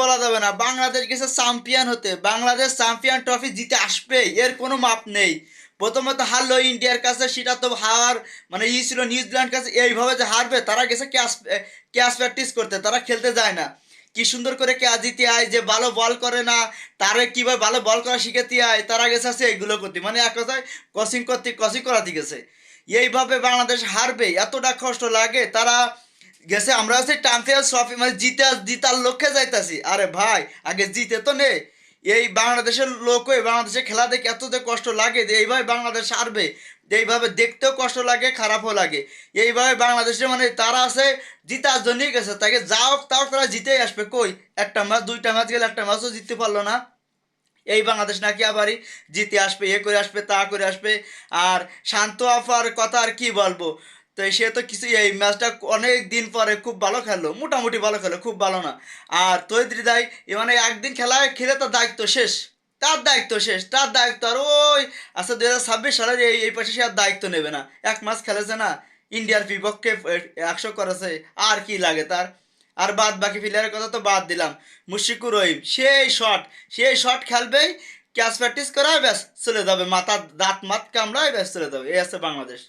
বলা যাবে না, বাংলাদেশ গেছে চ্যাম্পিয়ন হতে, বাংলাদেশ চ্যাম্পিয়ন ট্রফি জিতে আসবে, এর কোনো মাপ নেই। প্রথমত হারলো ইন্ডিয়ার কাছে, সেটা তো হার মানে ছিল নিউজিল্যান্ড কাছে, এইভাবে যে হারবে, তারা গেছে ক্যাচ ক্যাচ প্র্যাকটিস করতে, তারা খেলতে যায় না। কি সুন্দর করে ক্যাচ দিতে আয়, যে ভালো বল করে না তারে কিভাবে ভালো বল করা শিখাতে আয়, তারা গেছে আছে এইগুলো করতে, মানে এক কথায় কোচিং করাতে গেছে। এইভাবে বাংলাদেশ হারবে, এতটা কষ্ট লাগে। তারা গেছে, আমরা হচ্ছে চ্যাম্পিয়ন্স ট্রফি মানে জিতার লক্ষ্যে যাইতাছি। আরে ভাই, আগে জিতে তো নে। এই বাংলাদেশের লোক হয়ে বাংলাদেশে খেলা দেখে এত যে কষ্ট লাগে, যে এইভাবে বাংলাদেশ হারবে, যে এইভাবে দেখতেও কষ্ট লাগে, খারাপও লাগে। এইভাবে বাংলাদেশে মানে তারা আছে জিতার জন্যই গেছে, তাকে যাও তাও তারা জিতেই আসবে। কই, একটা ম্যাচ দুইটা ম্যাচ গেলে একটা ম্যাচও জিততে পারলো না। এই বাংলাদেশ নাকি আবারই জিতে আসবে, এ করে আসবে, তা করে আসবে। আর শান্ত আফার কথা আর কি বলবো, তো সে তো কিছু, এই ম্যাচটা অনেক দিন পরে খুব ভালো খেললো, মোটামুটি ভালো খেলো, খুব ভালো না। আর তৈরি হৃদয় মানে একদিন খেলায় খেলে তার দায়িত্ব শেষ, তার দায়িত্ব শেষ, তার দায়িত্ব আর ওই আচ্ছা 2026 সালের এই পাশে সে আর দায়িত্ব নেবে না। এক ম্যাচ খেলেছে না, ইন্ডিয়ার বিপক্ষে 100 করেছে, আর কি লাগে তার। আর বাদ বাকি প্লেয়ারের কথা তো বাদ দিলাম। মুশফিকুর রহিম সেই শট খেলবেই, ক্যাচ প্র্যাকটিস করায় ব্যাস চলে যাবে, মাথা দাঁত মাত কামড়ায় ব্যাস চলে যাবে। এই আছে বাংলাদেশ।